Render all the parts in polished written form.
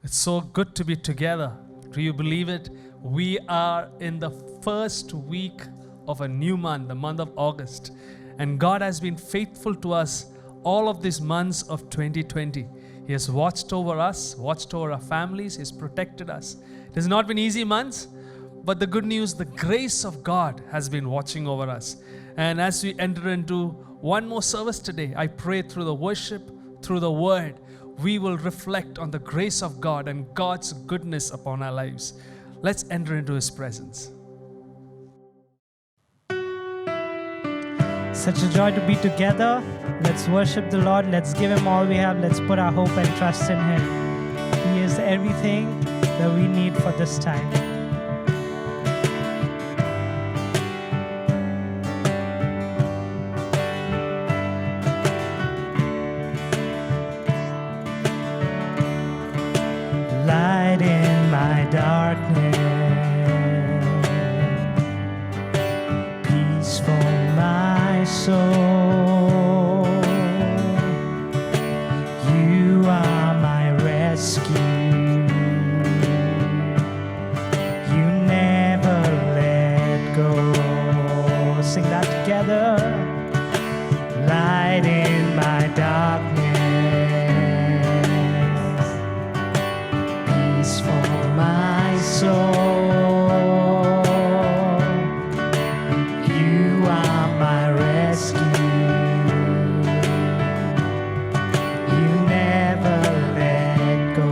It's so good to be together. Do you believe it? We are in the first week of a new month, the month of August. And God has been faithful to us all of these months of 2020. He has watched over us, watched over our families. He's protected us. It has not been easy months, but the good news, the grace of God has been watching over us. And as we enter into one more service today, I pray through the worship, through the word, we will reflect on the grace of God and God's goodness upon our lives. Let's enter into His presence. Such a joy to be together. Let's worship the Lord. Let's give Him all we have. Let's put our hope and trust in Him. He is everything that we need for this time. Light in my darkness, peace for my soul. You are my rescue. You never let go. Sing that together. Light in my darkness, peace for my soul. You are my rescue. You never let go.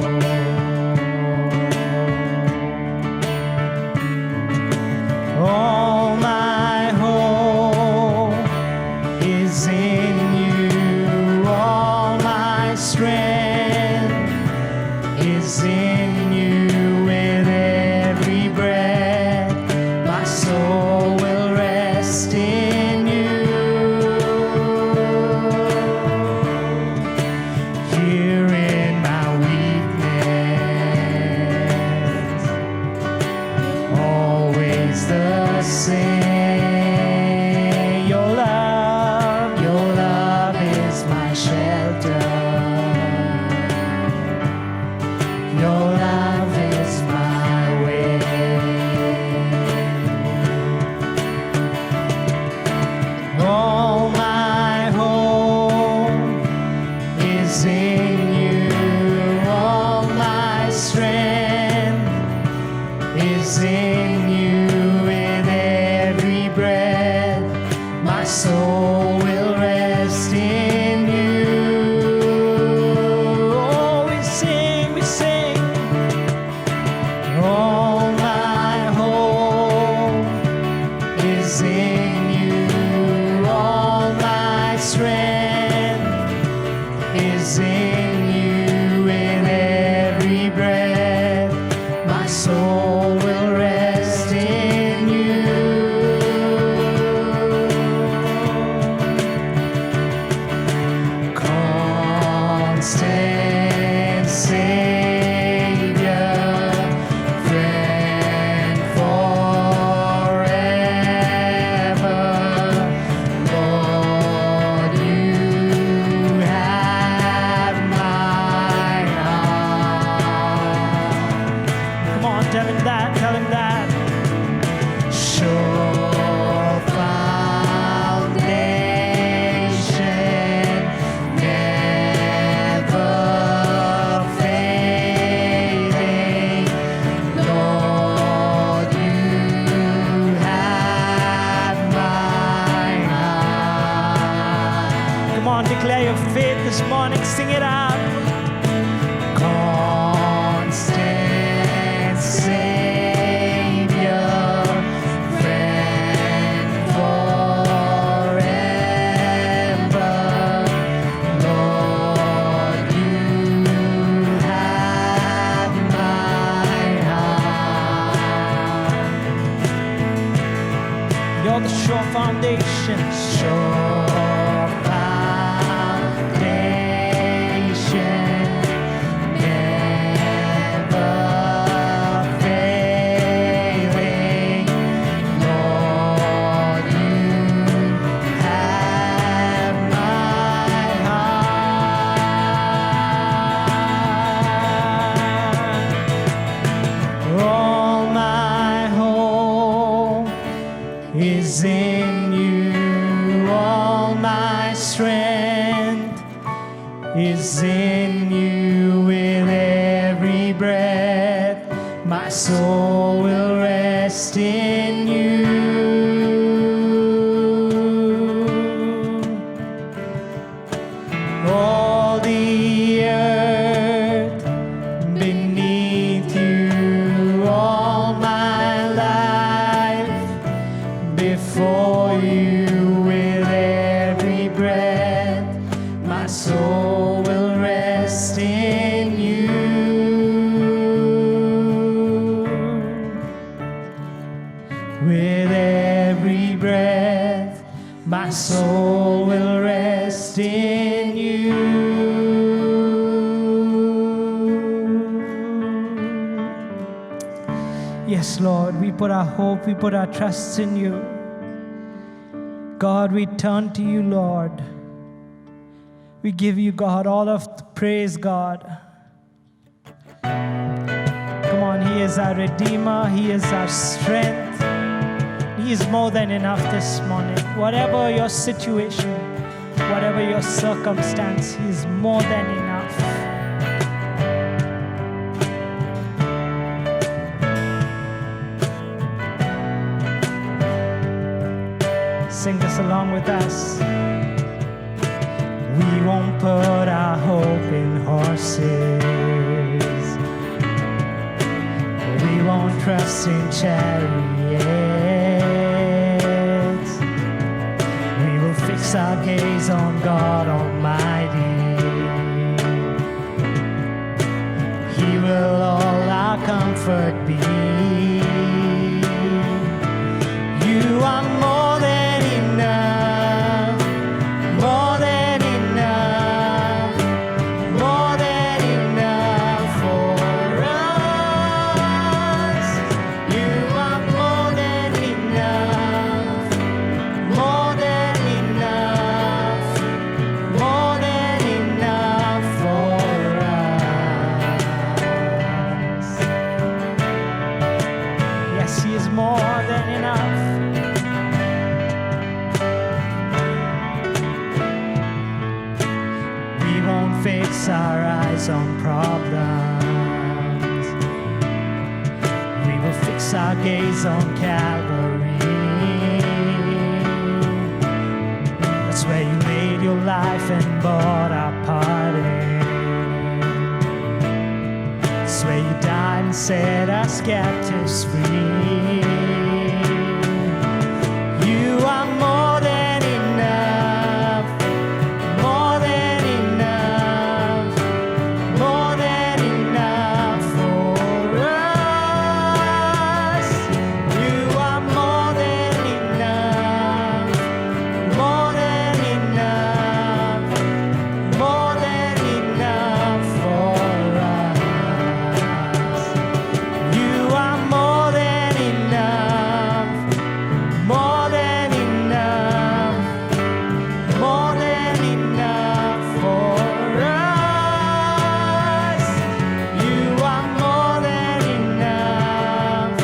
All my hope is in you. All my strength is in you. With every breath, my soul will rest in you. Here in my weakness, always the same. Your love is my shelter. Your love is my way. All my hope is in you. All my strength is in you. With every breath, my soul will rest in you. Oh, we sing. All my hope is in you. All my strength is in you. With every breath, my soul will rest in you. Constant Savior, friend forever. Lord, you have my heart. Come on, tell him that, tell him that. Sure foundation, never fading. Lord, you have my heart. Come on, declare your faith this morning. Sing it out. Constant Savior, friend forever. Lord, you have my heart. You're the sure foundation. Sure foundation, is in you. With every breath, my soul will rest in you. All the earth beneath you, all my life before you. With every breath, my soul will rest in you. With every breath, my soul will rest in you. Yes, Lord, we put our hope, we put our trust in you. God, we turn to you, Lord. We give you, God, all of the praise, God. Come on, He is our Redeemer. He is our strength. He is more than enough this morning. Whatever your situation, whatever your circumstance, He is more than enough. Sing this along with us. We won't put our hope in horses. We won't trust in chariots. We will fix our gaze on God Almighty. He will all our comfort be. You are more than enough, more than enough, more than enough for us. You are more than enough, more than enough, more than enough for us. Yes, He is more than enough. Fix our eyes on problems. We will fix our gaze on Calvary. That's where you laid your life and bought our pardon. That's where you died and set us captives free. You are more than enough, more than enough, more than enough for us. You are more than enough, more than enough, more than enough for us. You are more than enough, more than enough, more than enough for us. You are more than enough,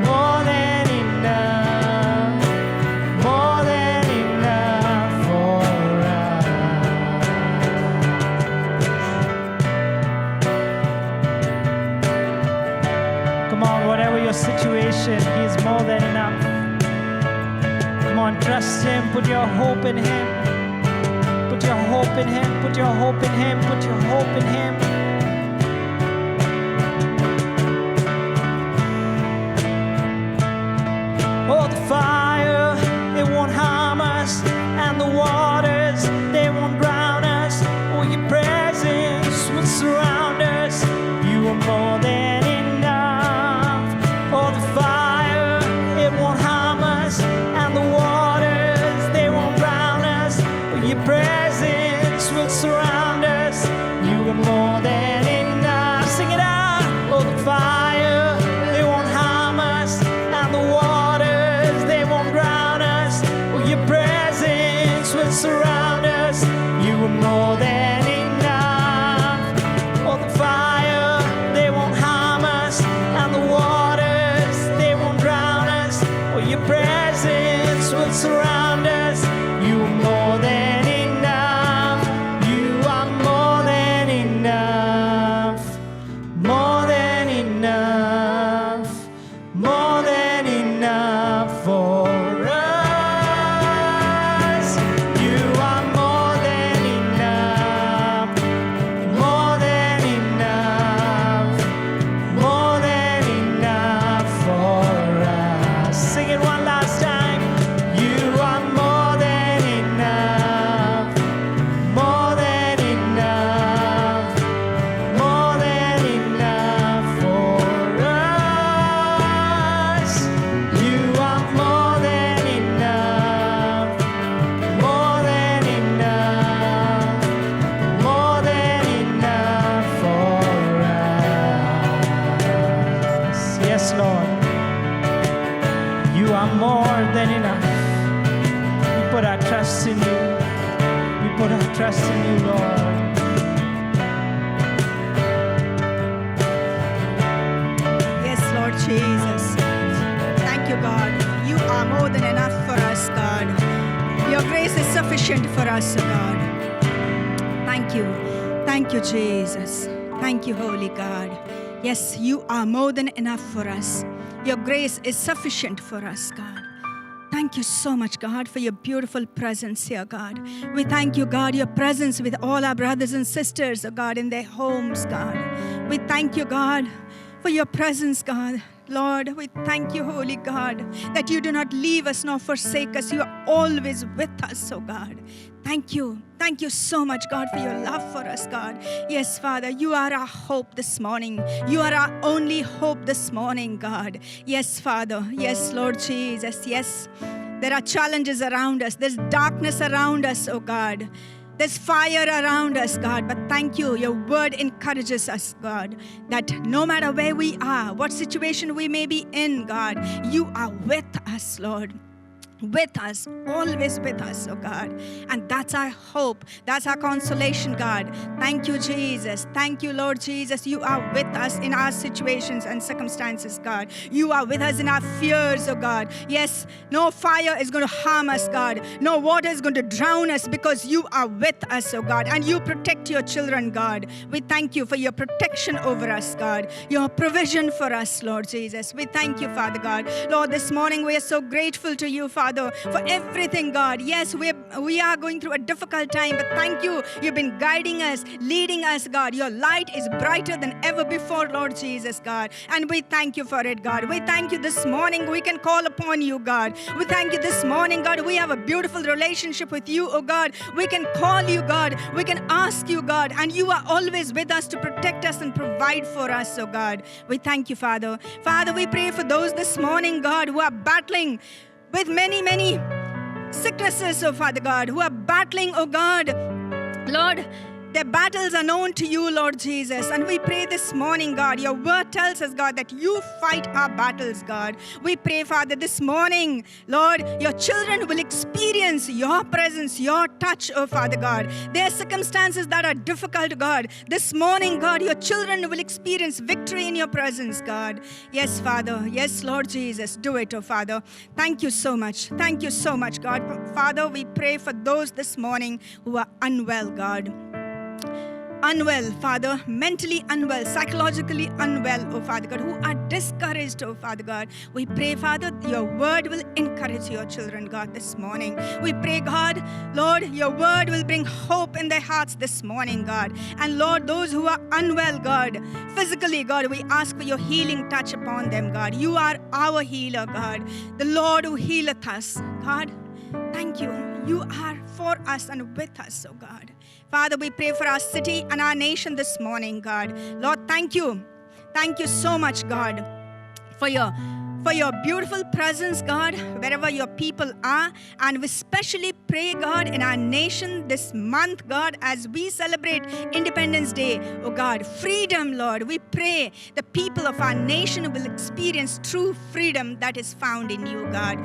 more than enough, more than enough for us. Come on, whatever your situation, He is more than enough. Come on, trust Him, put your hope in Him. Put your hope in Him, put your hope in Him, put your hope in Him. Oh, the fire, it won't harm us, and the waters, they won't drown us. Oh, your presence will surround us. You are more than enough. Oh, the fire, it won't harm us, and the waters, they won't drown us. Oh, your presence will surround us. You are more than enough. Sing it out. Oh, the fire, they won't harm us, and the waters, they won't drown us. Oh, your presence will surround us. You are more than enough. Oh, the fire, they won't harm us, and the waters, they won't drown us. Oh, your presence will surround us. You are more than enough. You are more sufficient for us, O God. Thank you. Thank you, Jesus. Thank you, Holy God. Yes, you are more than enough for us. Your grace is sufficient for us, God. Thank you so much, God, for your beautiful presence here, God. We thank you, God, your presence with all our brothers and sisters, oh God, in their homes, God. We thank you, God, for your presence, God. Lord, we thank you, Holy God, that you do not leave us nor forsake us. You are always with us, oh God. Thank you. Thank you so much, God, for your love for us, God. Yes, Father, you are our hope this morning. You are our only hope this morning, God. Yes, Father. Yes, Lord Jesus. Yes, there are challenges around us. There's darkness around us, oh God. There's fire around us, God, but thank you. Your word encourages us, God, that no matter where we are, what situation we may be in, God, you are with us, Lord. With us, always with us, oh God. And that's our hope. That's our consolation, God. Thank you, Jesus. Thank you, Lord Jesus. You are with us in our situations and circumstances, God. You are with us in our fears, oh God. Yes, no fire is going to harm us, God. No water is going to drown us because you are with us, oh God. And you protect your children, God. We thank you for your protection over us, God. Your provision for us, Lord Jesus. We thank you, Father God. Lord, this morning we are so grateful to you, Father, for everything, God. Yes, we are going through a difficult time, but thank you. You've been guiding us, leading us, God. Your light is brighter than ever before, Lord Jesus, God. And we thank you for it, God. We thank you this morning. We can call upon you, God. We thank you this morning, God. We have a beautiful relationship with you, oh God. We can call you, God. We can ask you, God. And you are always with us to protect us and provide for us, oh God. We thank you, Father. Father, we pray for those this morning, God, who are battling with many sicknesses, oh Father God, who are battling, oh God. Lord, their battles are known to you, Lord Jesus. And we pray this morning, God, your word tells us, God, that you fight our battles, God. We pray, Father, this morning, Lord, your children will experience your presence, your touch, oh Father God. There are circumstances that are difficult, God. This morning, God, your children will experience victory in your presence, God. Yes, Father. Yes, Lord Jesus. Do it, oh Father. Thank you so much. Thank you so much, God. Father, we pray for those this morning who are unwell, God. Unwell, Father, mentally unwell, psychologically unwell, oh Father God, who are discouraged, oh Father God. We pray, Father, your word will encourage your children, God, this morning. We pray, God, Lord, your word will bring hope in their hearts this morning, God. And Lord, those who are unwell, God, physically, God, we ask for your healing touch upon them, God. You are our healer, God, the Lord who healeth us, God. Thank you. You are for us and with us, oh God. Father, we pray for our city and our nation this morning, God. Lord, thank you. Thank you so much, God, for your beautiful presence, God, wherever your people are. And we especially pray, God, in our nation this month, God, as we celebrate Independence Day, oh God, freedom, Lord. We pray the people of our nation will experience true freedom that is found in you, God.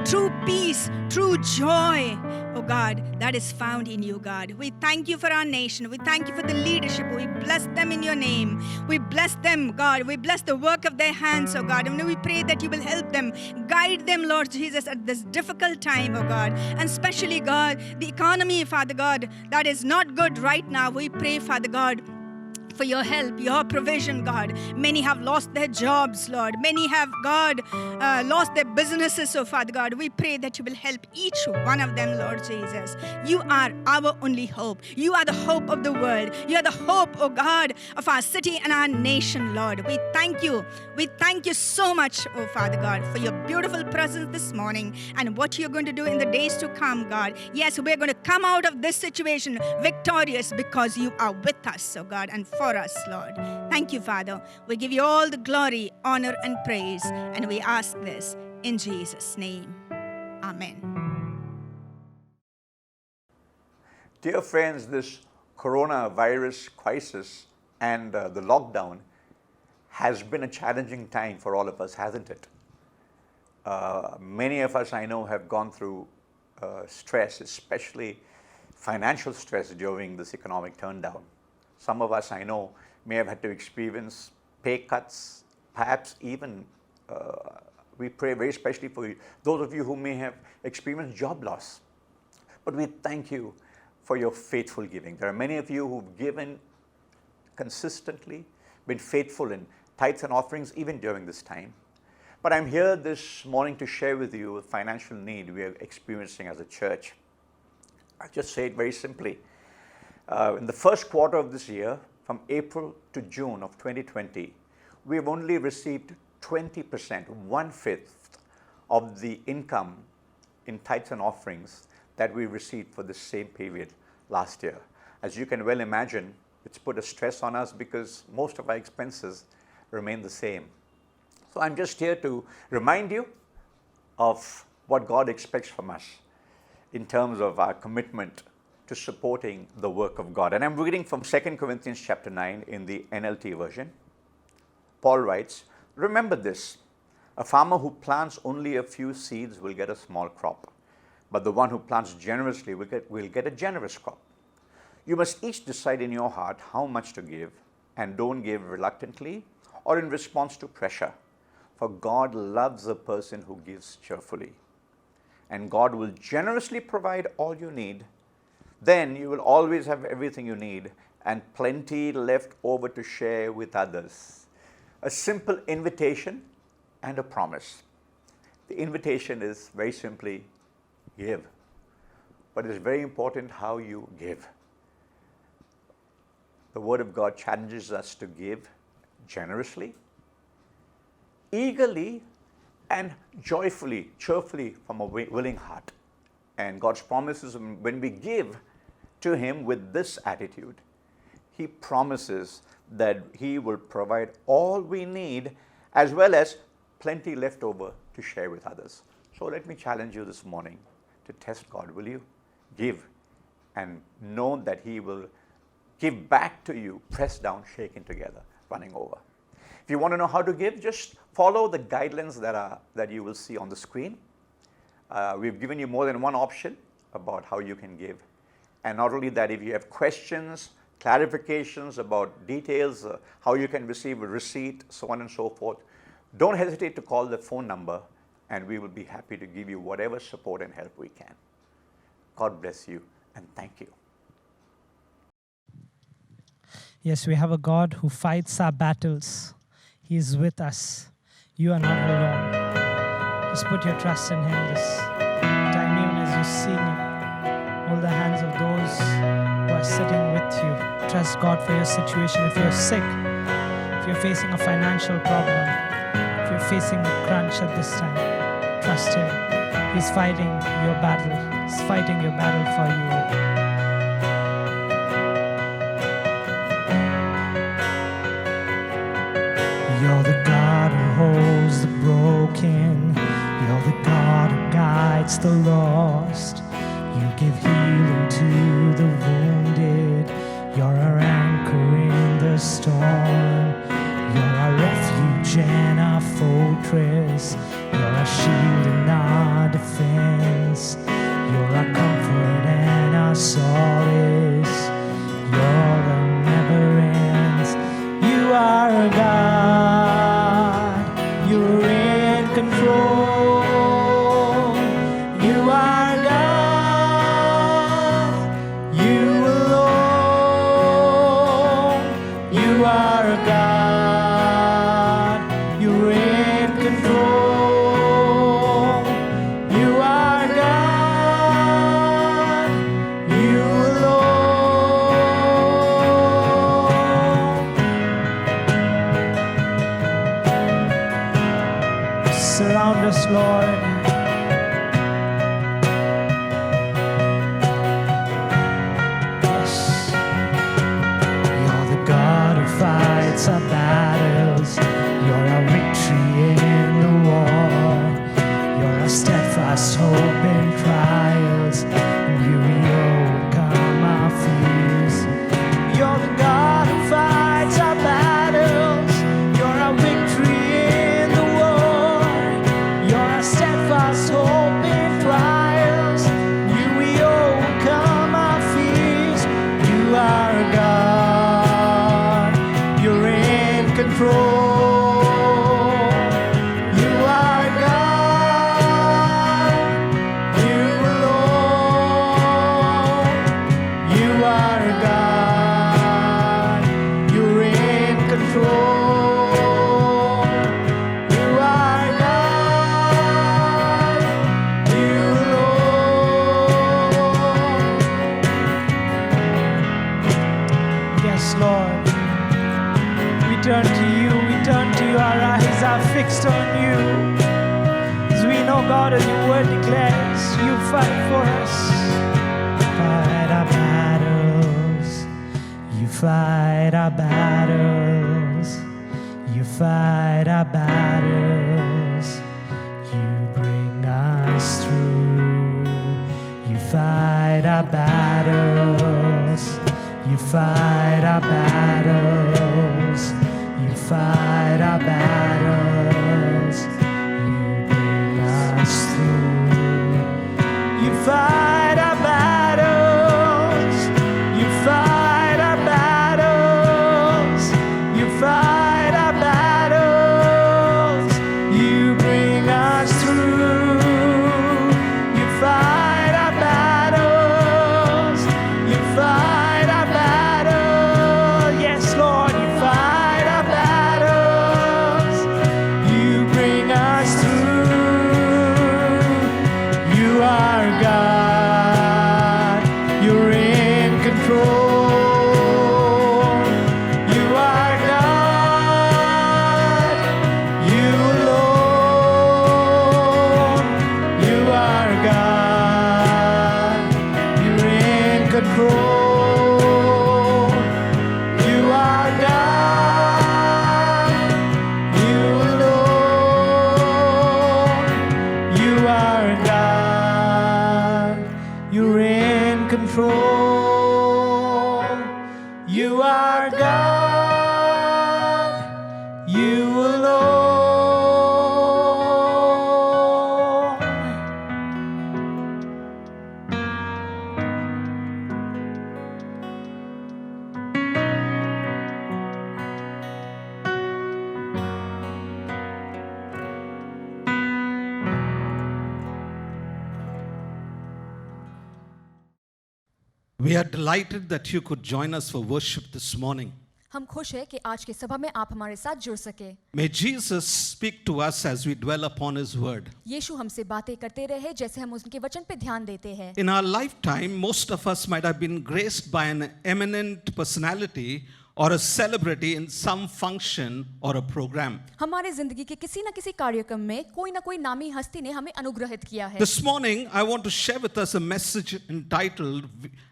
True peace, true joy, oh God, that is found in you, God. We thank you for our nation. We thank you for the leadership. We bless them in your name. We bless them, God. We bless the work of their hands, oh God. And we pray that you will help them, guide them, Lord Jesus, at this difficult time, oh God. And especially, God, the economy, Father God, that is not good right now. We pray, Father God, for your help, your provision, God. Many have lost their jobs, Lord. Many have, God, lost their businesses, oh Father God. We pray that you will help each one of them, Lord Jesus. You are our only hope. You are the hope of the world. You are the hope, oh God, of our city and our nation, Lord. We thank you. We thank you so much, oh Father God, for your beautiful presence this morning and what you're going to do in the days to come, God. Yes, we're going to come out of this situation victorious because you are with us, oh God, and for us, Lord. Thank you, Father. We give you all the glory, honor, and praise, and we ask this in Jesus' name. Amen. Dear friends, this coronavirus crisis and the lockdown has been a challenging time for all of us, hasn't it? Many of us I know have gone through stress, especially financial stress during this economic turndown. Some of us I know may have had to experience pay cuts, perhaps even, we pray very especially for those of you who may have experienced job loss. But we thank you for your faithful giving. There are many of you who've given consistently, been faithful in tithes and offerings even during this time. But I'm here this morning to share with you a financial need we are experiencing as a church. I'll just say it very simply. In the first quarter of this year, from April to June of 2020, we have only received 20%, 1/5 of the income in tithes and offerings that we received for the same period last year. As you can well imagine, it's put a stress on us because most of our expenses remain the same. So I'm just here to remind you of what God expects from us in terms of our commitment to supporting the work of God. And I'm reading from 2 Corinthians chapter 9 in the NLT version. Paul writes, "Remember this, a farmer who plants only a few seeds will get a small crop, but the one who plants generously will get a generous crop. You must each decide in your heart how much to give, and don't give reluctantly or in response to pressure, for God loves a person who gives cheerfully. And God will generously provide all you need. Then you will always have everything you need and plenty left over to share with others." A simple invitation and a promise. The invitation is very simply give, but it's very important how you give. The Word of God challenges us to give generously, eagerly, and joyfully, cheerfully from a willing heart. And God's promise is when we give to Him with this attitude, He promises that He will provide all we need as well as plenty left over to share with others. So let me challenge you this morning to test God. Will you give and know that He will give back to you, pressed down, shaken together, running over? If you want to know how to give, just follow the guidelines that you will see on the screen. We've given you more than one option about how you can give. And not only that, if you have questions, clarifications about details, how you can receive a receipt, so on and so forth, don't hesitate to call the phone number, and we will be happy to give you whatever support and help we can. God bless you, and thank you. Yes, we have a God who fights our battles. He is with us. You are not alone. Just put your trust in Him this time, even as you sing. Hold the hands of those who are sitting with you. Trust God for your situation. If you're sick, if you're facing a financial problem, if you're facing a crunch at this time, trust Him. He's fighting your battle. He's fighting your battle for you. You're the God who holds the broken. You're the God who guides the lost. You give healing to the wounded. You're our anchor in the storm. You're our refuge and our fortress. You're our shield and our defense. You're our comfort and our solace. You're the never ends. You are a God. You're in control. You are turn to you, we turn to you, our eyes are fixed on you. As we know, God, as your word declares, you fight for us. Fight our battles, you fight our battles, you fight our battles, you bring us through. You fight our battles, you fight our battles, you fight our battles, you bring us through. You fight our battles, you fight our battles, you fight our battles, you bring us through. You fight our battles, you fight our battles, yes Lord, you fight our battles, you bring us through. You are God, you're in control. You are God, you alone. You are God, you're in control. You are God, you alone. You are God, you're in control. You are God, you alone. We are delighted that you could join us for worship this morning. हम खुश हैं कि आज की सभा में आप हमारे साथ जुड़ सके। May Jesus speak to us as we dwell upon His word. यीशु हमसे बातें करते रहे जैसे हम उनके वचन पे ध्यान देते हैं। In our lifetime, most of us might have been graced by an eminent personality or a celebrity in some function or a program. हमारे जिंदगी के किसी न किसी कार्यक्रम में कोई न कोई नामी हस्ती ने हमें अनुग्रहित किया है। This morning, I want to share with us a message entitled,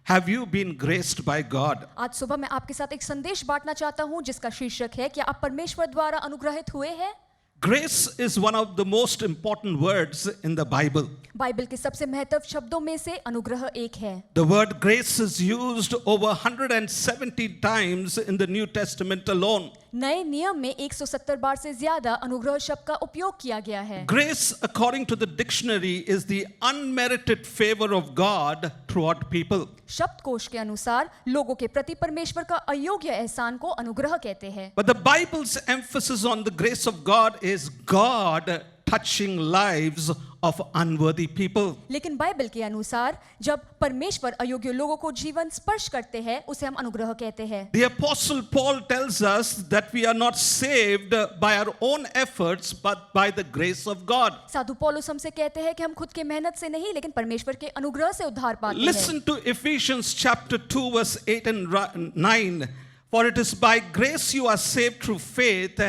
Have you been graced by God? आज सुबह मैं आपके साथ एक संदेश बांटना चाहता हूँ जिसका शीर्षक है क्या आप परमेश्वर द्वारा अनुग्रहित हुए हैं? Grace is one of the most important words in the Bible. Bible के सबसे महत्वपूर्ण शब्दों में से अनुग्रह एक है। The word grace is used over 170 times in the New Testament alone. नए नियम में 170 बार से ज्यादा अनुग्रह शब्द का उपयोग किया गया है। Grace, according to the dictionary, is the unmerited favor of God toward people. शब्दकोश के अनुसार लोगों के प्रति परमेश्वर का अयोग्य एहसान को अनुग्रह कहते हैं। But the Bible's emphasis on the grace of God is God touching lives of unworthy people. लेकिन बाइबल के अनुसार जब परमेश्वर अयोग्य लोगों को जीवन स्पर्श करते हैं उसे हम अनुग्रह कहते हैं। The Apostle Paul tells us that we are not saved by our own efforts but by the grace of God. साधु पौलुस हमसे कहते हैं कि हम खुद के मेहनत से नहीं लेकिन परमेश्वर के अनुग्रह से उद्धार पाते हैं। Listen to Ephesians chapter 2 verse 8 and 9. For it is by grace you are saved through faith,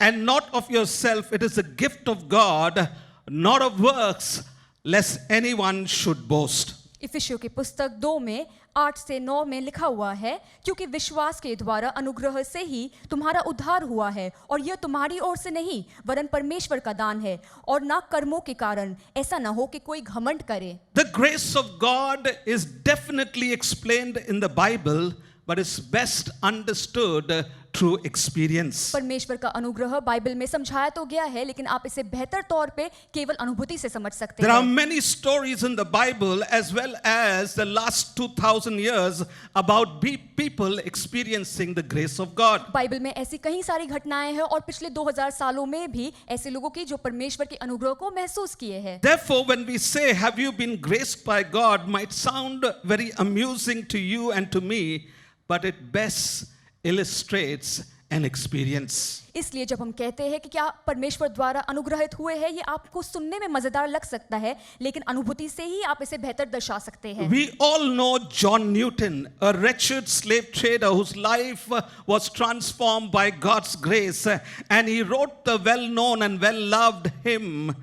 and not of yourself, it is a gift of God, not of works, lest anyone should boast. इफिसियों की पुस्तक 2 में 8 से 9 में लिखा हुआ है क्योंकि विश्वास के द्वारा अनुग्रह से ही तुम्हारा उद्धार हुआ है और यह तुम्हारी ओर से नहीं वरन परमेश्वर का दान है और ना कर्मों के कारण ऐसा न हो कि कोई घमंड करे। The grace of God is definitely explained in the Bible, but it's best understood through experience. परमेश्वर का अनुग्रह बाइबल में समझाया तो गया है लेकिन आप इसे बेहतर तौर पे केवल अनुभूति से समझ सकते There are हैं। many stories in the Bible as well as the last 2000 years about people experiencing the grace of God. Bible में ऐसी कई सारी घटनाएं हैं और पिछले 2000 सालों में भी ऐसे लोगों की जो परमेश्वर के अनुग्रह को महसूस किए हैं। Therefore, when we say, have you been graced by God, might sound very amusing to you and to me, but it best illustrates an experience. इसलिए जब हम कहते हैं कि क्या परमेश्वर द्वारा अनुग्रहित हुए हैं, ये आपको सुनने में मजेदार लग सकता है, लेकिन अनुभूति से ही आप इसे बेहतर दर्शा सकते हैं। We all know John Newton, a wretched slave trader whose life was transformed by God's grace, and he wrote the well-known and well-loved hymn,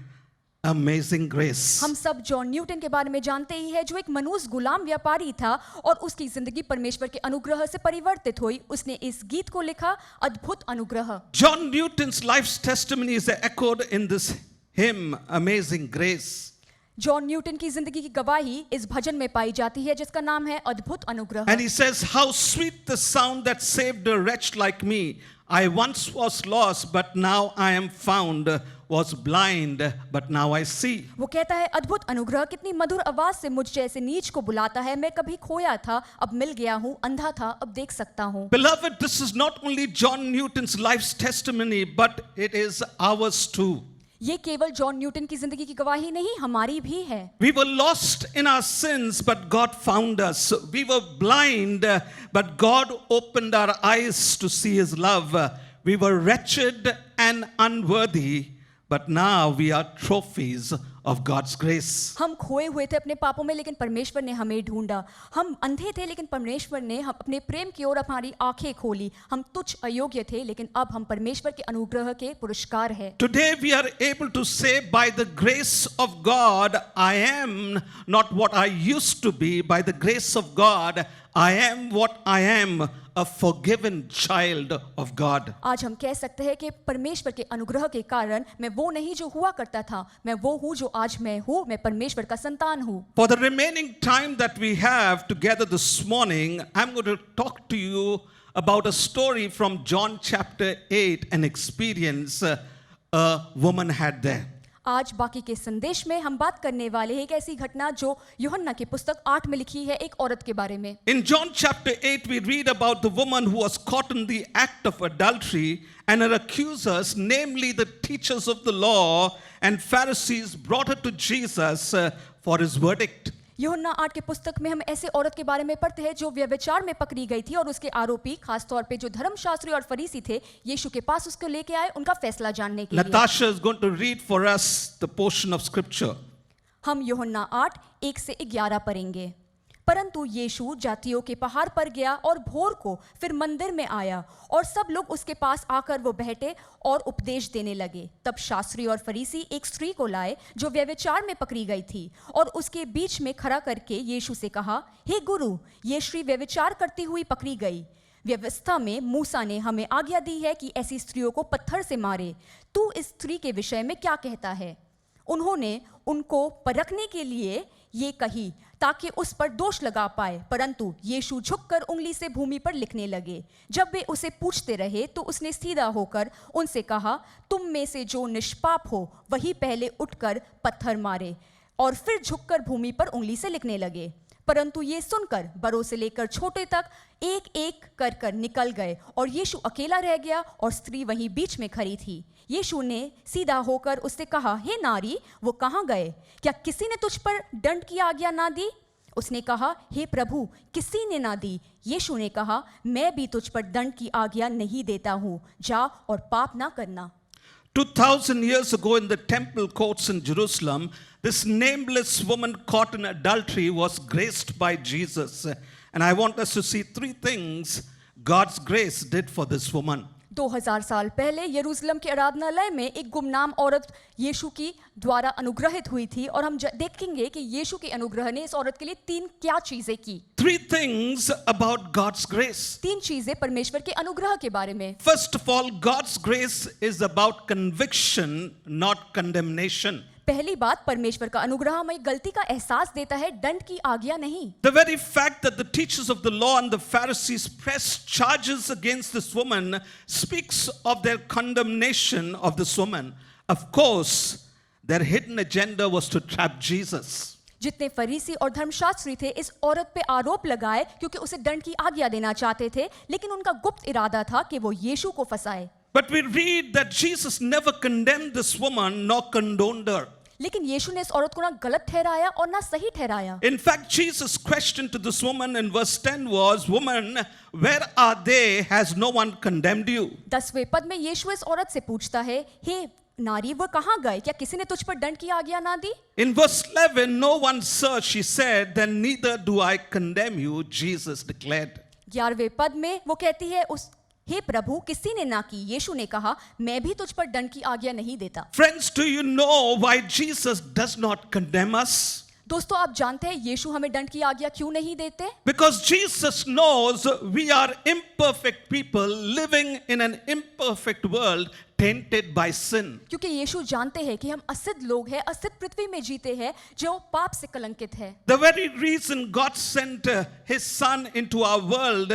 Amazing Grace. हम सब जॉन न्यूटन के बारे में जानते ही है, जो एक मनुष्य गुलाम व्यापारी था और उसकी जिंदगी परमेश्वर के अनुग्रह से परिवर्तित हुई। उसने इस गीत को लिखा, अद्भुत अनुग्रह। John Newton's life's testimony is echoed in this hymn, Amazing Grace. John Newton की जिंदगी की गवाही इस भजन में पाई जाती है, जिसका नाम है अद्भुत अनुग्रह। And he says, how sweet the sound that saved a wretch like me. I once was lost, but now I am found. Was blind, but now I see. वो कहता है, अद्भुत अनुग्रह कितनी मधुर आवाज से मुझ जैसे नीच को बुलाता है। मैं कभी खोया था, अब मिल गया हूँ, अंधा था, अब देख सकता हूँ। Beloved, this is not only John Newton's life's testimony, but it is ours too. ये केवल जॉन न्यूटन की जिंदगी की गवाही नहीं, हमारी भी है। We were lost in our sins, but God found us. We were blind, but God opened our eyes to see His love. We were wretched and unworthy, but now we are trophies of God's grace. हम खोए हुए थे अपने पापों में, लेकिन परमेश्वर ने हमें ढूंढा। हम अंधे थे, लेकिन परमेश्वर ने हम अपने प्रेम की ओर हमारी आंखें खोली। हम तुच्छ अयोग्य थे, लेकिन अब हम परमेश्वर के अनुग्रह के पुरस्कार हैं। Today we are able to say, by the grace of God, I am not what I used to be. By the grace of God, I am what I am, a forgiven child of God. आज हम कह सकते हैं कि परमेश्वर के अनुग्रह के कारण मैं वो नहीं जो हुआ करता था, मैं वो हूँ जो आज मैं हूँ। मैं परमेश्वर का संतान हूँ। For the remaining time that we have together this morning, I'm going to talk to you about a story from John chapter 8, an experience a woman had there. आज बाकी के संदेश में हम बात करने वाले हैं एक ऐसी घटना जो यूहन्ना की पुस्तक 8 में लिखी है, एक औरत के बारे में। In John chapter 8, we read about the woman who was caught in the act of adultery, and her accusers, namely the teachers of the law and Pharisees, brought her to Jesus for his verdict. यूहन्ना 8 के पुस्तक में हम ऐसे औरत के बारे में पढ़ते हैं जो व्यभिचार में पकड़ी गई थी, और उसके आरोपी खास तौर पे जो धर्मशास्त्री और फरीसी थे, यीशु के पास उसको लेके आए उनका फैसला जानने के लिए। Natasha is going to read for us the portion of scripture. हम यूहन्ना 8 1 से 11 पढ़ेंगे। परंतु यीशु जातियों के पहाड़ पर गया और भोर को फिर मंदिर में आया, और सब लोग उसके पास आकर वो बैठे और उपदेश देने लगे। तब शास्त्री और फरीसी एक स्त्री को लाए जो व्यभिचार में पकड़ी गई थी, और उसके बीच में खड़ा करके यीशु से कहा, हे गुरु, ये स्त्री व्यभिचार करती हुई पकड़ी गई। व्यवस्था में मूसा ने हमें आज्ञा दी है कि ऐसी स्त्रियों को पत्थर से मारे। तू इस स्त्री के विषय में क्या कहता है? उन्होंने उनको परखने के लिए ये कही ताकि उस पर दोष लगा पाए, परंतु यीशु झुककर उंगली से भूमि पर लिखने लगे। जब वे उसे पूछते रहे तो उसने सीधा होकर उनसे कहा, तुम में से जो निष्पाप हो वही पहले उठकर पत्थर मारे। और फिर झुककर भूमि पर उंगली से लिखने लगे। परंतु ये सुनकर बड़ों से लेकर छोटे तक एक एक कर कर निकल गए, और यीशु अकेला रह गया और स्त्री वहीं बीच में खड़ी थी। यीशु ने सीधा होकर उससे कहा, हे नारी, वो कहाँ गए? क्या किसी ने तुझ पर दंड की आज्ञा ना दी? उसने कहा, हे प्रभु, किसी ने ना दी। यीशु ने कहा, मैं भी तुझ पर दंड की आज्ञा नहीं देता हूँ, जा और पाप ना करना। 2000 years ago in the temple courts in Jerusalem, this nameless woman caught in adultery was graced by Jesus. And I want us to see three things God's grace did for this woman. 2000 साल पहले यरूशलेम के आराधनालय में एक गुमनाम औरत यीशु की द्वारा अनुग्रहित हुई थी, और हम देखेंगे कि यीशु के अनुग्रह ने इस औरत के लिए 3 क्या चीजें की। 3 things about God's grace. 3 चीजें परमेश्वर के अनुग्रह के बारे में। First of all, God's grace is about conviction, not condemnation. पहली बात, परमेश्वर का अनुग्रह हमें गलती का एहसास देता है, दंड की आज्ञा नहीं। The very fact that the teachers of the law and the Pharisees pressed charges against this woman speaks of their condemnation of this woman. Of course, their hidden agenda was to trap Jesus. जितने फरीसी और धर्मशास्त्री थे इस औरत पे आरोप लगाए क्योंकि उसे दंड की आज्ञा देना चाहते थे, लेकिन उनका गुप्त इरादा था कि वो यीशु को फंसाए। But we read that Jesus never condemned this woman nor condoned her. लेकिन यीशु ने इस औरत को ना गलत ठहराया और ना सही ठहराया। In fact, Jesus' question to this woman in verse 10 was, "Woman, where are they? Has no one condemned you?" 10वें पद में यीशु इस औरत से पूछता है, हे नारी, वो कहाँ गए? क्या किसी ने तुझ पर दंड की आज्ञा ना दी? In verse 11, "No one, sir," she said. "Then neither do I condemn you," Jesus declared. 11वें पद में वो कहती है, उस हे प्रभु, किसी ने ना की। यीशु ने कहा, मैं भी तुझ पर दंड की आज्ञा नहीं देता। Friends, do you know why Jesus does not condemn us? दोस्तों, आप जानते हैं यीशु हमें दंड की आज्ञा क्यों नहीं देते? Because Jesus knows we are imperfect people living in an imperfect world tainted by sin. क्योंकि यीशु जानते हैं कि हम असिद्ध लोग हैं, असिद्ध पृथ्वी में जीते हैं जो पाप से कलंकित है। The very reason God sent His Son into our world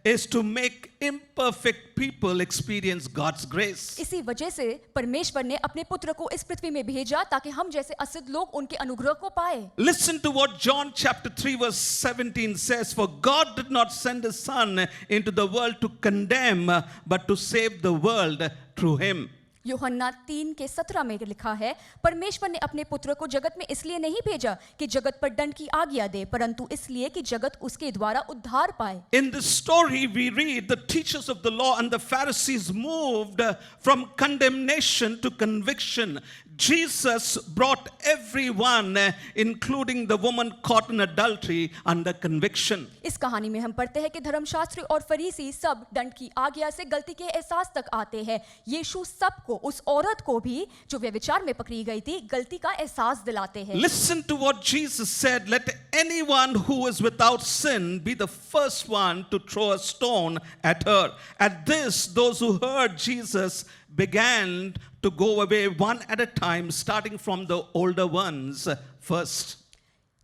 is to make imperfect people experience God's grace. इसी वजह से परमेश्वर ने अपने पुत्र को इस पृथ्वी में भेजा ताकि हम जैसे असिद्ध लोग उनके अनुग्रह को पाए। Listen to what John chapter 3 verse 17 says, "For God did not send His Son into the world to condemn, but to save the world through Him." यूहन्ना 3:17 में लिखा है, परमेश्वर ने अपने पुत्र को जगत में इसलिए नहीं भेजा कि जगत पर दंड की आज्ञा दे, परंतु इसलिए कि जगत उसके द्वारा उद्धार पाए। In this story we read the teachers of the law and the Pharisees moved from condemnation to conviction. Jesus brought everyone, including the woman caught in adultery, under conviction. इस कहानी में हम पढ़ते हैं कि धर्मशास्त्री और फरीसी सब दंड की आज्ञा से गलती के एहसास तक आते हैं। यीशु सबको, उस औरत को भी जो व्यभिचार में पकड़ी गई थी, गलती का एहसास दिलाते हैं। Listen to what Jesus said, "Let anyone who is without sin be the first one to throw a stone at her." At this, those who heard Jesus began to go away one at a time, starting from the older ones first.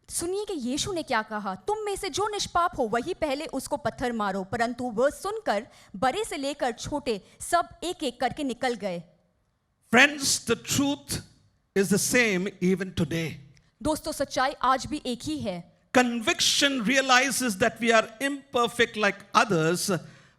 सुनिए कि यीशु ने क्या कहा, तुम में से जो निष्पाप हो वही पहले उसको पत्थर मारो, परंतु वह सुनकर बड़े से लेकर छोटे सब एक एक करके निकल गए। Friends, the truth is the same even today. दोस्तों, सच्चाई आज भी एक ही है। Conviction realizes that we are imperfect like others,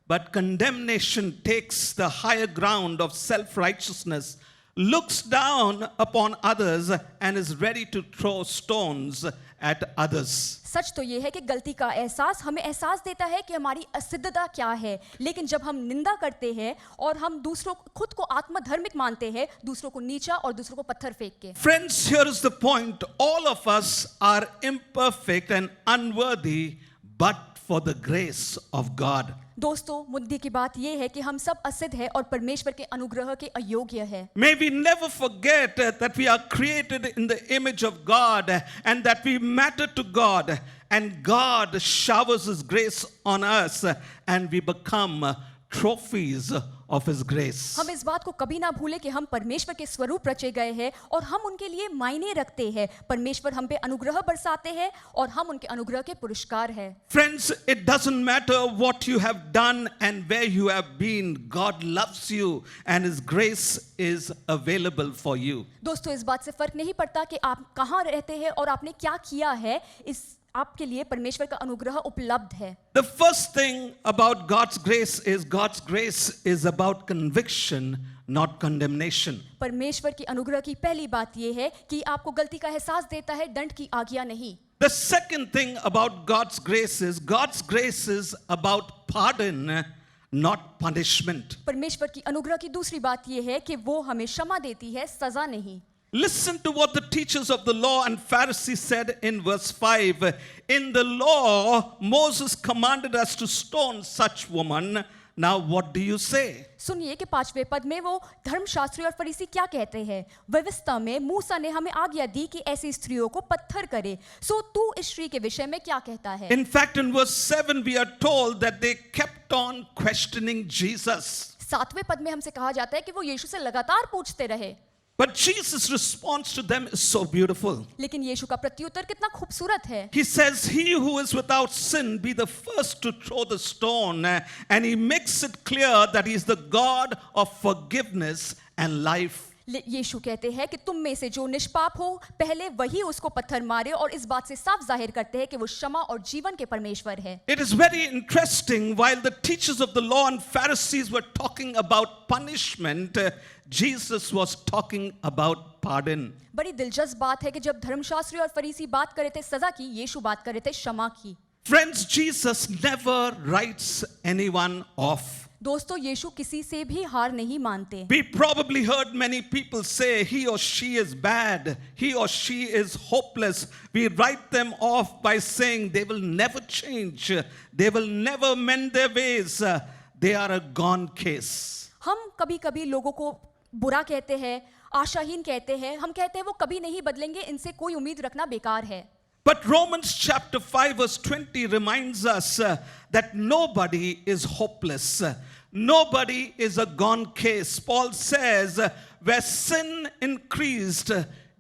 but condemnation takes the higher ground of self-righteousness, looks down upon others, and is ready to throw stones at others. सच तो यह है कि गलती का एहसास हमें एहसास देता है कि हमारी असिद्धता क्या है, लेकिन जब हम निंदा करते हैं और हम दूसरों खुद को आत्मधर्मिक मानते हैं, दूसरों को नीचा और दूसरों को पत्थर फेंक के। Friends, here is the point. All of us are imperfect and unworthy, but for the grace of God. दोस्तों, मुद्दे की बात यह है कि हम सब असिद्ध हैं और परमेश्वर के अनुग्रह के अयोग्य हैं। May we never forget that we are created in the image of God and that we matter to God, and God showers His grace on us and we become trophies of His grace. हम इस बात को कभी ना भूलें कि हम परमेश्वर के स्वरूप रचे गए हैं और हम उनके लिए मायने रखते हैं। परमेश्वर हम पे अनुग्रह बरसाते हैं और हम उनके अनुग्रह के पुरस्कार हैं। Friends, it doesn't matter what you have done and where you have been. God loves you and His grace is available for you. दोस्तों, इस बात से फर्क नहीं पड़ता कि आप कहाँ रहते हैं और आपने क्या किया है, इस आपके लिए परमेश्वर का अनुग्रह उपलब्ध है। The first thing about God's grace is about conviction, not condemnation. परमेश्वर की अनुग्रह की पहली बात यह है कि आपको गलती का एहसास देता है, दंड की आज्ञा नहीं। The second thing about God's grace is about pardon, not punishment. परमेश्वर की अनुग्रह की दूसरी बात यह है कि वो हमें क्षमा देती है, सजा नहीं। Listen to what the teachers of the law and Pharisees said in verse 5. In the law, Moses commanded us to stone such woman. Now what do you say? सुनिए कि 5वें पद में वो धर्मशास्त्री और फरीसी क्या कहते हैं। व्यवस्था में मूसा ने हमें आज्ञा दी कि ऐसी स्त्रियों को पत्थर करे, सो तू इस स्त्री के विषय में क्या कहता है? In fact, in verse 7 we are told that they kept on questioning Jesus. 7वें पद में हमसे कहा जाता है कि वो यीशु से लगातार पूछते रहे। But Jesus' response to them is so beautiful. लेकिन यीशु का प्रत्युत्तर कितना खूबसूरत है। He says, "He who is without sin be the first to throw the stone," and he makes it clear that he is the God of forgiveness and life. यीशु कहते हैं कि तुम में से जो निष्पाप हो पहले वही उसको पत्थर मारे, और इस बात से साफ जाहिर करते हैं कि वो क्षमा और जीवन के परमेश्वर है। It is very interesting, while the teachers of the law and Pharisees were talking about punishment, Jesus was talking about pardon. बड़ी दिलचस्प बात है कि जब धर्मशास्त्री और फरीसी बात कर रहे थे सजा की, यीशु बात कर रहे थे क्षमा की। Friends, Jesus never writes anyone off. दोस्तों, यीशु किसी से भी हार नहीं मानते। We probably heard many people say he or she is bad, he or she is hopeless. We write them off by saying they will never change, they will never mend their ways, they are a gone case. हम कभी-कभी लोगों को बुरा कहते हैं, आशाहीन कहते हैं, हम कहते हैं वो कभी नहीं बदलेंगे, इनसे कोई उम्मीद रखना बेकार है। But Romans chapter 5 verse 20 reminds us that nobody is hopeless. Nobody is a gone case. Paul says, where sin increased,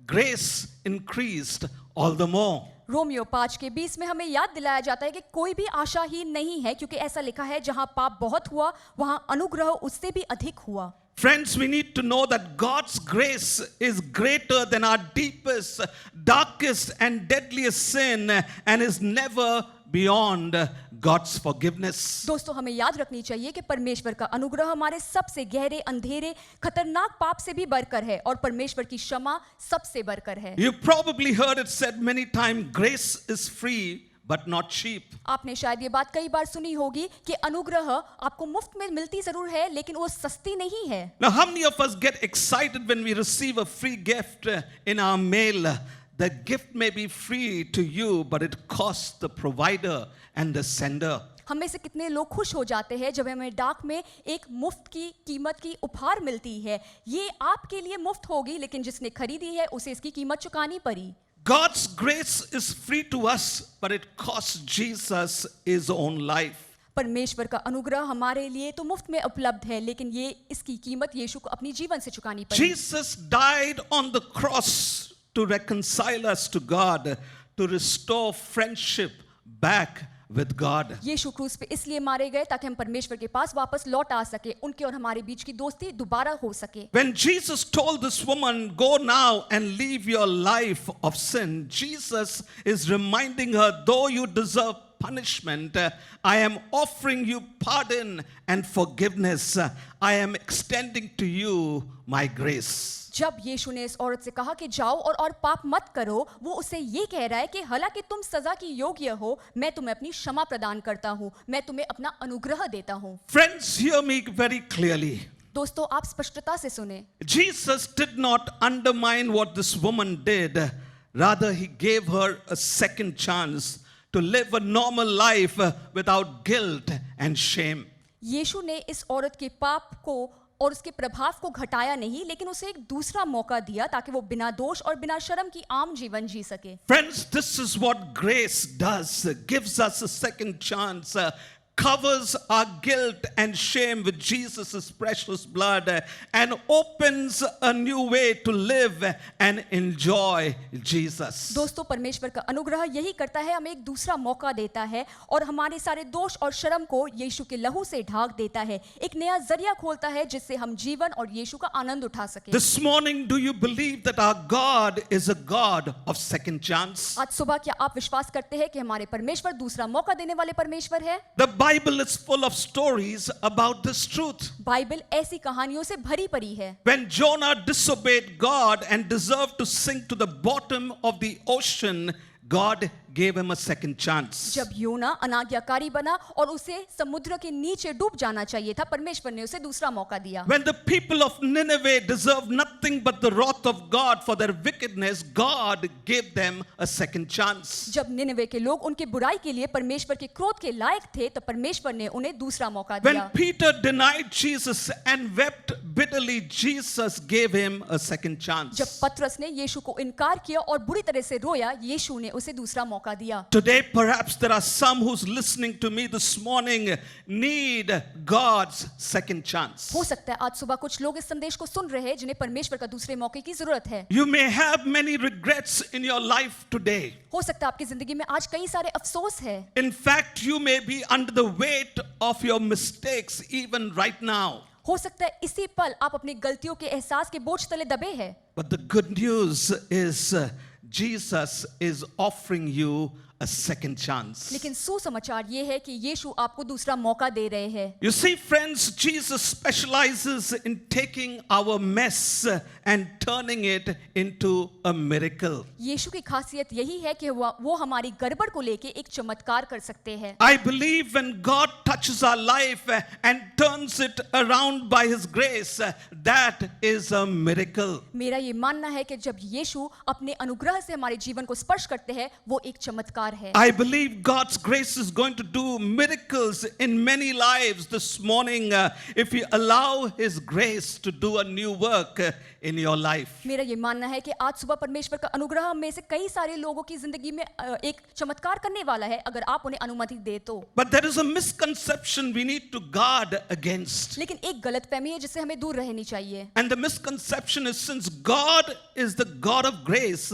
grace increased all the more. Romeo 5:20 में हमें याद दिलाया जाता है कि कोई भी आशाहीन नहीं है, क्योंकि ऐसा लिखा है जहां पाप बहुत हुआ वहां अनुग्रह उससे भी अधिक हुआ। Friends, we need to know that God's grace is greater than our deepest, darkest, and deadliest sin and is never beyond God's forgiveness. दोस्तों, हमें याद रखनी चाहिए कि परमेश्वर का अनुग्रह हमारे सबसे गहरे, अंधेरे, खतरनाक पाप से भी बढ़कर है, और परमेश्वर की क्षमा सबसे बढ़कर है। You probably heard it said many times, grace is free but not cheap. आपने शायद ये बात कई बार सुनी होगी कि अनुग्रह आपको मुफ्त में मिलती जरूर है, लेकिन वो सस्ती नहीं है। Now, how many of us get excited when we receive a free gift in our mail? The gift may be free to you, but it costs the provider and the sender. हम में से कितने लोग खुश हो जाते हैं जब हमें डाक में एक मुफ्त की कीमत की उपहार मिलती है। ये आपके लिए मुफ्त होगी, लेकिन जिसने खरीदी है उसे इसकी कीमत चुकानी पड़ी। God's grace is free to us, but it costs Jesus his own life. परमेश्वर का अनुग्रह हमारे लिए तो मुफ्त में उपलब्ध है, लेकिन ये इसकी कीमत यीशु को अपनी जीवन से चुकानी पड़ी। Jesus died on the cross to reconcile us to God, to restore friendship back with God. यीशु क्रूस पे इसलिए मारे गए ताकि हम परमेश्वर के पास वापस लौट आ सके, उनके और हमारे बीच की दोस्ती दोबारा हो सके। When Jesus told this woman, go now and leave your life of sin, Jesus is reminding her, though you deserve punishment, I am offering you pardon and forgiveness. I am extending to you my grace. जब यीशु ने इस औरत से कहा कि जाओ और पाप मत करो, वो उसे ये कह रहा है कि हालांकि तुम सजा की योग्य हो, मैं तुम्हें अपनी क्षमा प्रदान करता हूँ, मैं तुम्हें अपना अनुग्रह देता हूँ। Friends, hear me very clearly. दोस्तों, आप स्पष्टता से सुने। Jesus did not undermine what this woman did. Rather, he gave her a second chance to live a normal life without guilt and shame. यीशु ने इस औरत के पाप को और उसके प्रभाव को घटाया नहीं, लेकिन उसे एक दूसरा मौका दिया ताकि वो बिना दोष और बिना शर्म की आम जीवन जी सके। Friends, this is what grace does. Gives us a second chance. Covers our guilt and shame with Jesus' precious blood and opens a new way to live and enjoy Jesus. दोस्तों, परमेश्वर का अनुग्रह यही करता है, हमें एक दूसरा मौका देता है और हमारे सारे दोष और शर्म को यीशु के लहू से ढाक देता है, एक नया जरिया खोलता है जिससे हम जीवन और यीशु का आनंद उठा सके। This morning, do you believe that our God is a God of second chance? आज सुबह क्या आप विश्वास करते हैं कि हमारे परमेश्वर दूसरा मौका देने वाले परमेश्वर है? The Bible is full of stories about this truth. Bible ऐसी कहानियों से भरी पड़ी है। When Jonah disobeyed God and deserved to sink to the bottom of the ocean, God gave him a second chance. जब योना अनाज्ञाकारी बना और उसे समुद्र के नीचे डूब जाना चाहिए था, परमेश्वर ने उसे दूसरा मौका दिया। When the people of Nineveh deserved nothing but the wrath of God for their wickedness, God gave them a second chance. जब निनवे के लोग उनके बुराई के लिए परमेश्वर के क्रोध के लायक थे, तो परमेश्वर ने उन्हें दूसरा मौका When दिया। Peter denied Jesus and wept bitterly, Jesus gave him a second chance. जब पतरस ने यीशु को इनकार किया और बुरी तरह से रोया, यीशु ने उसे दूसरा मौका दिया। Today, perhaps there are some who's listening to me this morning need God's second chance. हो सकता है आज सुबह कुछ लोग इस संदेश को सुन रहे हैं जिन्हें परमेश्वर का दूसरे मौके की जरूरत है। You may have many regrets in your life today. हो सकता है आपकी जिंदगी में आज कई सारे अफसोस है। In fact, you may be under the weight of your mistakes even right now. हो सकता है इसी पल आप अपनी गलतियों के एहसास के बोझ तले दबे हैं, But the good news is Jesus is offering you a second chance. लेकिन सुसमाचार ये है कि यीशु आपको दूसरा मौका दे रहे हैं। You see, friends, Jesus specializes in taking our mess and turning it into a miracle. यीशु की खासियत यही है कि वो हमारी गड़बड़ को लेके एक चमत्कार कर सकते हैं। I believe when God touches our life and turns it around by His grace, that is a miracle. मेरा ये मानना है कि जब यीशु अपने अनुग्रह से हमारे जीवन को स्पर्श करते हैं, वो एक चमत्कार है। I believe God's grace is going to do miracles in many lives this morning if you allow His grace to do a new work in your life. मेरा ये मानना है कि आज सुबह परमेश्वर का अनुग्रह में से कई सारे लोगों की जिंदगी में एक चमत्कार करने वाला है, अगर आप उन्हें अनुमति दे तो। But there is a misconception we need to guard against. लेकिन एक गलतफहमी है जिससे हमें दूर रहनी चाहिए। And the misconception is, since God is the God of grace,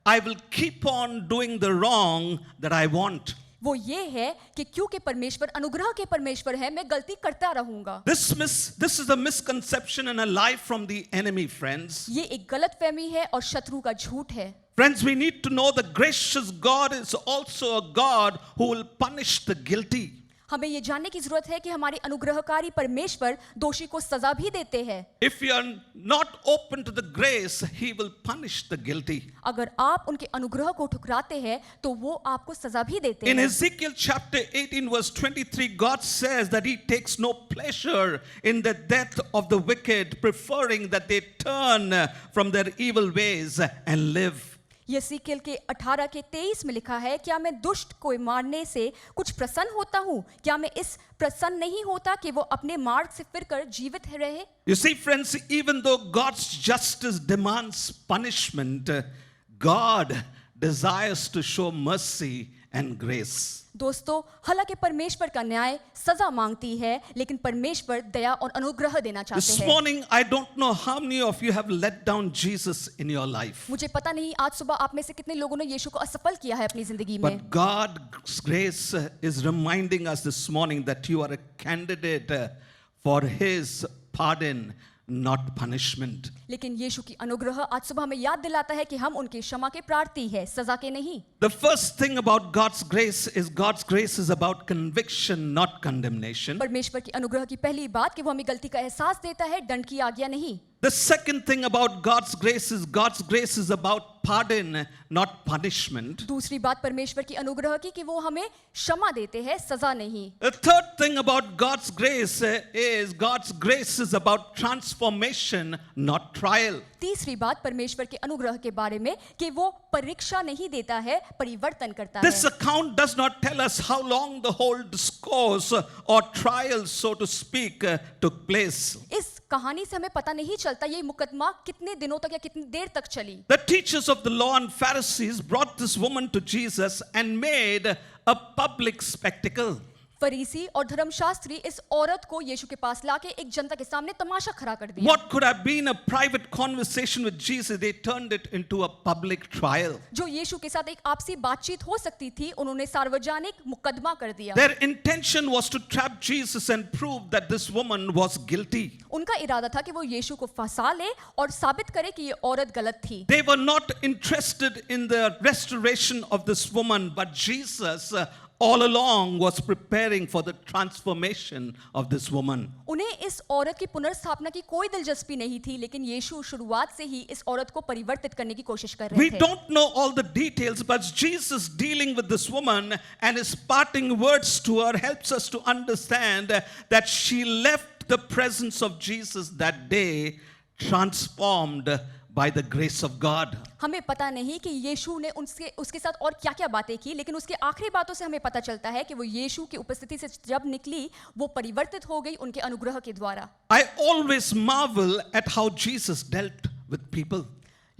I will keep on doing the wrong that I want. वो ये है कि क्योंकि परमेश्वर अनुग्रह के परमेश्वर है, मैं गलती करता रहूंगा। This is a misconception and a lie from the enemy, friends. ये एक गलतफहमी है और शत्रु का झूठ है। Friends, we need to know the gracious God is also a God who will punish the guilty. हमें ये जानने की जरूरत है कि हमारे अनुग्रहकारी परमेश्वर दोषी को सजा भी देते हैं। If you are not open to the grace, He will punish the guilty. अगर आप उनके अनुग्रह को ठुकराते हैं तो वो आपको सजा भी देते In हैं। Ezekiel chapter 18 verse 23, God says that He takes no pleasure in the death of the wicked, preferring that they turn from their evil ways and live. यसीकेल के 18 के 23 में लिखा है, क्या मैं दुष्ट को मारने से कुछ प्रसन्न होता हूँ? क्या मैं इस प्रसन्न नहीं होता कि वो अपने मार्ग से फिरकर जीवित रहे? You see, friends, even though God's justice demands punishment, God desires to show mercy and grace. दोस्तों, हालांकि परमेश्वर का न्याय सजा मांगती है, लेकिन परमेश्वर दया और अनुग्रह देना चाहते This हैं। morning, I don't know how many of you have let down Jesus in your life. मुझे पता नहीं आज सुबह आप में से कितने लोगों ने यीशु को असफल किया है अपनी जिंदगी में। But God's grace is reminding us this morning that you are a candidate for His pardon, not punishment. लेकिन यीशु की अनुग्रह आज सुबह हमें याद दिलाता है कि हम उनकी क्षमा के प्रार्थी है, सजा के नहीं। The first thing about God's grace is about conviction, not condemnation. परमेश्वर की अनुग्रह की पहली बात कि वो हमें गलती का एहसास देता है, दंड की आज्ञा नहीं। The second thing about God's grace is about pardon, not punishment. दूसरी बात परमेश्वर की अनुग्रह की कि वो हमें क्षमा देते हैं, सजा नहीं। The third thing about God's grace is about transformation, not trial. तीसरी बात परमेश्वर के अनुग्रह के बारे में कि वो परीक्षा नहीं देता है, परिवर्तन करता This है। account does not tell us how long the whole discourse or trial, so to speak, took place. इस कहानी से हमें पता नहीं चलता ये मुकदमा कितने दिनों तक या कितनी देर तक चली। The teachers of the law and Pharisees brought this woman to Jesus and made a public spectacle. फरीसी और धर्मशास्त्री इस औरत को यीशु के पास लाके एक जनता के सामने तमाशा खड़ा कर दिया। What could have been a private conversation with Jesus, they turned it into a public trial. जो यीशु के साथ एक आपसी बातचीत हो सकती थी, उन्होंने सार्वजनिक मुकदमा कर दिया। Their intention was to trap Jesus and prove that this woman was guilty. उनका इरादा था कि वो यीशु को फंसा ले और साबित करे कि ये औरत गलत थी। They were not interested in the restoration of this woman, but Jesus all along was preparing for the transformation of this woman. उन्हें इस औरत की पुनर्स्थापना की कोई दिलचस्पी नहीं थी, लेकिन यीशु शुरुआत से ही इस औरत को परिवर्तित करने की कोशिश कर रहे We थे। don't know all the details, but Jesus dealing with this woman and His parting words to her helps us to understand that she left the presence of Jesus that day transformed by the grace of God. हमें पता नहीं कि यीशु ने उसके साथ और क्या-क्या बातें की, लेकिन उसके आखिरी बातों से हमें पता चलता है कि वो यीशु की उपस्थिति से जब निकली, वो परिवर्तित हो गई उनके अनुग्रह के द्वारा। I always marvel at how Jesus dealt with people.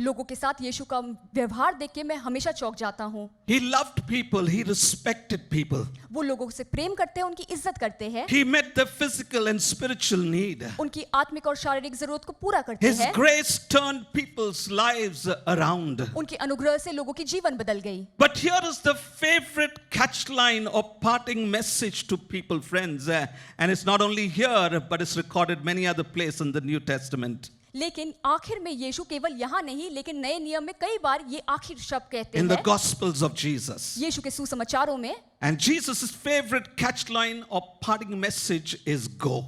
लोगों के साथ यीशु का व्यवहार देख के मैं हमेशा चौंक जाता हूँ। He loved people, he respected people. वो लोगों से प्रेम करते हैं, उनकी इज्जत करते हैं, He met their physical and spiritual need. उनकी आत्मिक और शारीरिक जरूरत को पूरा करते His हैं। grace turned people's lives around. उनके अनुग्रह से लोगों की जीवन बदल गई। But here is the favorite catchline or parting message to people, friends. And it's not only here, but it's recorded many other places in the New Testament. लेकिन आखिर में यीशु केवल यहाँ नहीं, लेकिन नए नियम में कई बार ये आखिर शब्द कहते In the हैं Gospels of Jesus. यीशु के सुसमाचारों में। And Jesus' favorite catchline or parting message is go.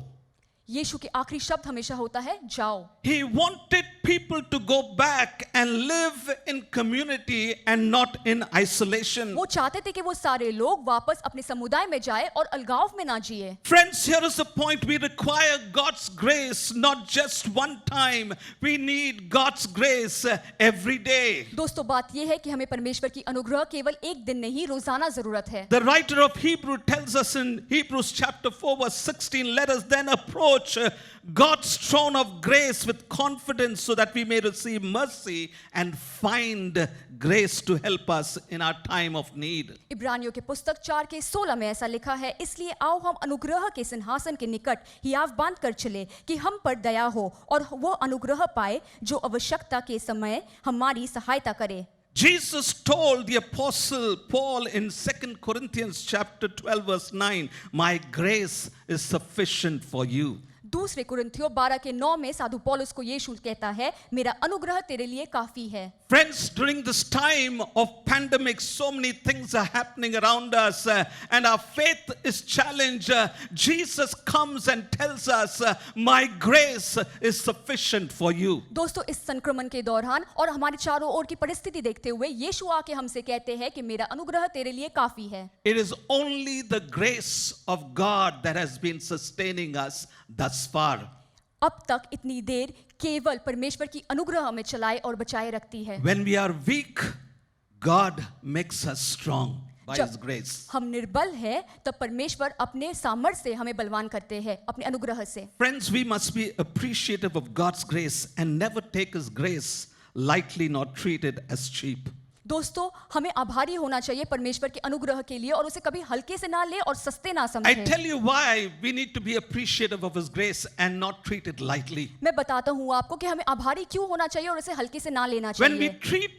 यीशु के आखिरी शब्द हमेशा होता है जाओ। He wanted people to go back and live in community and not in isolation. वो चाहते थे कि वो सारे लोग वापस अपने समुदाय में जाए और अलगाव में ना जिए। Friends, here is the point. We require God's grace not just one time. We need God's grace every day. दोस्तों, बात ये है कि हमें परमेश्वर की अनुग्रह केवल एक दिन नहीं, रोजाना जरूरत है। The writer of Hebrew tells us in Hebrews chapter 4 verse 16, let us then approach God's throne of grace with confidence so that we may receive mercy and find grace to help us in our time of need. इब्रानियों के पुस्तक 4 के 16 में ऐसा लिखा है, इसलिए आओ हम अनुग्रह के सिंहासन के निकट हियाव बांध कर चले कि हम पर दया हो और वो अनुग्रह पाए जो आवश्यकता के समय हमारी सहायता करे। Jesus told the apostle Paul in 2 Corinthians chapter 12 verse 9, my grace is sufficient for you. दूसरे कुरिन्थियों 12 के 9 में साधु पौलुस को यीशु कहता है, मेरा अनुग्रह तेरे लिए काफी है। Friends, during this time of pandemic, so many things are happening around us and our faith is challenged. Jesus comes and tells us, my grace is sufficient for you. दोस्तों, इस संक्रमण के दौरान और हमारे चारों ओर की परिस्थिति देखते हुए यीशु आके हमसे कहते हैं कि मेरा अनुग्रह तेरे लिए काफी है। It is only the grace of God that has been sustaining us thus far. अब तक इतनी देर केवल परमेश्वर की अनुग्रह हमें चलाए और बचाए रखती है। When we are weak, God makes us strong by जब His grace. हम निर्बल हैं, तब परमेश्वर अपने सामर्थ्य से हमें बलवान करते हैं, अपने अनुग्रह से। Friends, we must be appreciative of God's grace and never take His grace lightly nor treat it as cheap. दोस्तों, हमें आभारी होना चाहिए परमेश्वर के अनुग्रह के लिए और उसे कभी हल्के से ना ले और सस्ते ना I समझें। tell you why we need to be appreciative of His grace and not treat it lightly. मैं बताता हूँ आपको कि हमें आभारी क्यों होना चाहिए और उसे हल्के से ना लेना When we चाहिए। treat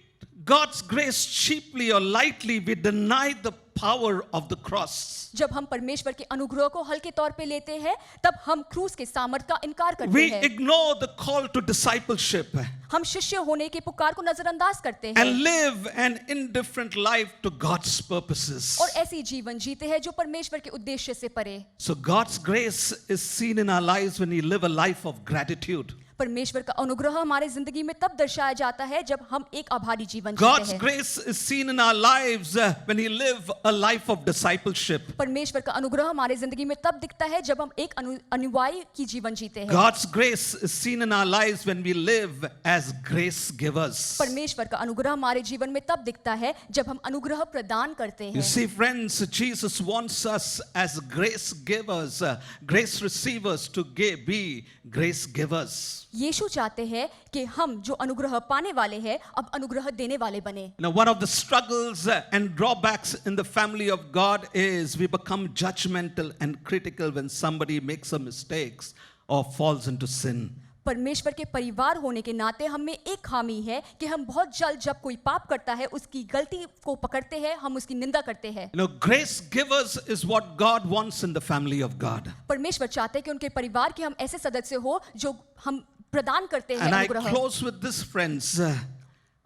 God's grace cheaply or lightly, we deny the power of the cross. जब हम परमेश्वर के अनुग्रह को हल्के तौर पे लेते हैं, तब हम क्रूस के सामर्थ का इनकार करते We हैं। ignore the call to discipleship हम शिष्य होने के पुकार को नजरअंदाज करते हैं and live an indifferent life to God's purposes. और ऐसी जीवन जीते हैं जो परमेश्वर के उद्देश्य से परे। So God's grace is seen in our lives when we live a life of gratitude. परमेश्वर का अनुग्रह हमारे जिंदगी में तब दर्शाया जाता है जब हम एक आभारी जीवन जीते God's हैं। grace is seen in our lives when we live a life of discipleship. परमेश्वर का अनुग्रह हमारे जिंदगी में तब दिखता है जब हम एक अनुयायी की जीवन जीते हैं। God's grace is seen in our lives when we live as grace givers. परमेश्वर का अनुग्रह हमारे जीवन में तब दिखता है जब हम अनुग्रह प्रदान करते You हैं। see, friends, Jesus wants us as grace givers, grace receivers to be grace givers. यीशु चाहते हैं कि हम जो अनुग्रह पाने वाले हैं अब अनुग्रह देने वाले बने। Now, one of the struggles and drawbacks in the family of God is we become judgmental and critical when somebody makes a mistake or falls into sin. परमेश्वर के परिवार होने के नाते हम में एक खामी है कि हम बहुत जल्द जब कोई पाप करता है उसकी गलती को पकड़ते हैं, हम उसकी निंदा करते हैं। You know, grace givers is what God wants in the family of God. परमेश्वर चाहते हैं कि उनके परिवार के हम ऐसे सदस्य हो जो हम प्रदान करते हैं And I अनुग्रह। close with this, friends.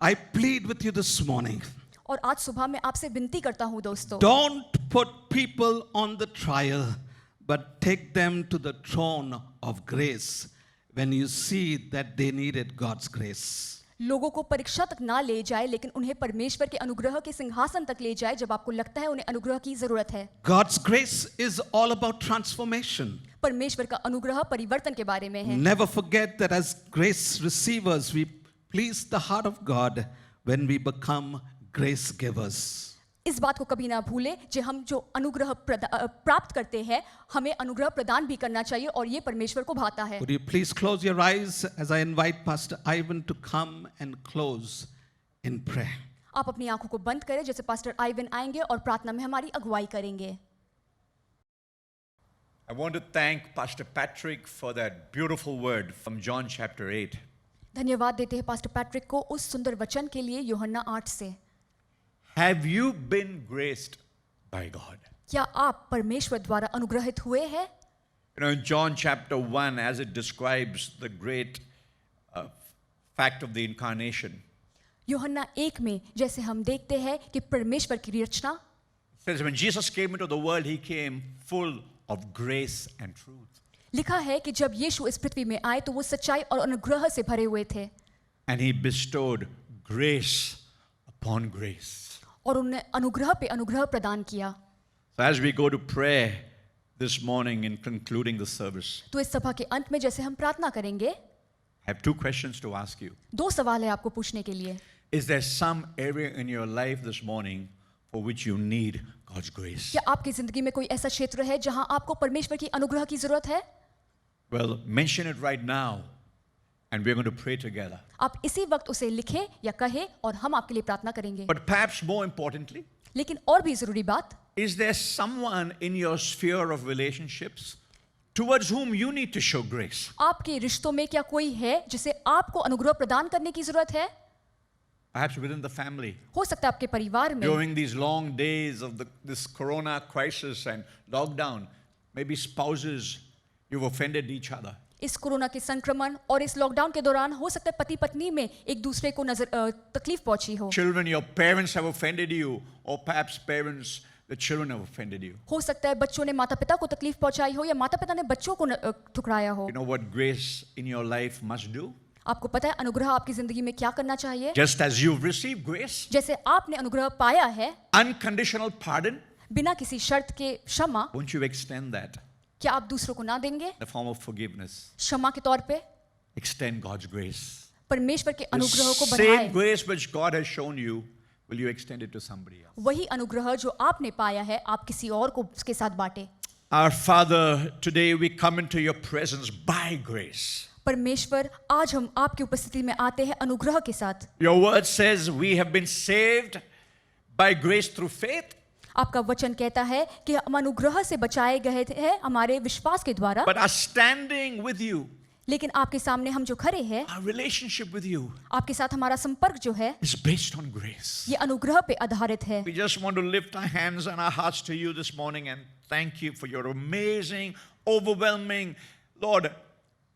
I plead with you this morning. और आज सुबह मैं आपसे विनती करता हूँ दोस्तों, Don't put people on the trial, but take them to the throne of grace when you see that they needed God's grace. लोगों को परीक्षा तक ना ले जाए लेकिन उन्हें परमेश्वर के अनुग्रह के सिंहासन तक ले जाए जब आपको लगता है उन्हें अनुग्रह की जरूरत है। God's grace is all about transformation. परमेश्वर का अनुग्रह परिवर्तन के बारे में है। Never forget that as grace receivers, we please the heart of God when we become grace givers. इस बात को कभी ना भूले जे हम जो अनुग्रह प्राप्त करते हैं हमें अनुग्रह प्रदान भी करना चाहिए और ये परमेश्वर को भाता है. Would you please close your eyes as I invite Pastor Ivan to come and close in prayer? आप अपनी आंखों को बंद करें जैसे पास्टर आइवन आएंगे और प्रार्थना में हमारी अगुवाई करेंगे. I want to thank Pastor Patrick for that beautiful word from John chapter 8. धन्यवाद देते हैं पास्टर पैट्रिक को उस सुंदर वचन के लिए यूहन्ना 8 से. Have you been graced by God? क्या आप परमेश्वर द्वारा अनुग्रहित हुए हैं? You know, in John chapter 1, as it describes the great fact of the incarnation, यूहन्ना 1 में जैसे हम देखते हैं कि परमेश्वर की रचना, it says when Jesus came into the world, he came full of grace and truth. लिखा है कि जब यीशु इस पृथ्वी में आए तो वो सच्चाई और अनुग्रह से भरे हुए थे. And he bestowed grace upon grace. और उन्हें अनुग्रह पे अनुग्रह प्रदान किया. So as we go to prayer this morning in concluding the service, तो इस सभा के अंत में जैसे हम प्रार्थना करेंगे, I have 2 questions to ask you. 2 सवाल है आपको पूछने के लिए. Is there some area in your life this morning for which you need God's grace? क्या आपकी जिंदगी में कोई ऐसा क्षेत्र है जहां आपको परमेश्वर की अनुग्रह की जरूरत है? Well, mention it right now and we're going to pray together. आप इसी वक्त उसे लिखें या कहें और हम आपके लिए प्रार्थना करेंगे. But perhaps more importantly, लेकिन और भी जरूरी बात, is there someone in your sphere of relationships towards whom you need to show grace? आपके रिश्तों में क्या कोई है जिसे आपको अनुग्रह प्रदान करने की जरूरत है? Perhaps within the family. हो सकता है आपके परिवार में During these long days of this corona crisis and lockdown, maybe spouses, you've offended each other. इस कोरोना के संक्रमण और इस लॉकडाउन के दौरान हो सकता है पति पत्नी में एक दूसरे को तकलीफ पहुंची हो. Children, your parents have offended you, or perhaps parents, the children have offended you. हो सकता है बच्चों ने माता पिता को तकलीफ पहुंचाई हो या माता पिता ने बच्चों को ठुकराया हो. You know what grace in your life must do? आपको पता है अनुग्रह आपकी जिंदगी में क्या करना चाहिए? Just as you've received grace, जैसे आपने अनुग्रह पाया है, unconditional pardon, बिना किसी शर्त के क्षमा, won't you extend that क्या आप दूसरों को ना देंगे? in the form of forgiveness? क्षमा के तौर पे Extend God's grace. परमेश्वर के The अनुग्रह को same बढ़ाएं. grace which God has shown you, will you extend it to somebody else? वही अनुग्रह जो आपने पाया है आप किसी और को उसके साथ बांटे. Our Father, today we come into your presence by grace. परमेश्वर आज हम आपकी उपस्थिति में आते हैं अनुग्रह के साथ. Your word says we have been saved by grace through faith. आपका वचन कहता है कि हम अनुग्रह से बचाए गए हैं हमारे विश्वास के द्वारा. But our standing with you, लेकिन आपके सामने हम जो खड़े हैं, our relationship with you, आपके साथ हमारा संपर्क जो है is based on grace. ये अनुग्रह पे आधारित है. We just want to lift our hands and our hearts to you this morning and thank you for your amazing, overwhelming, Lord,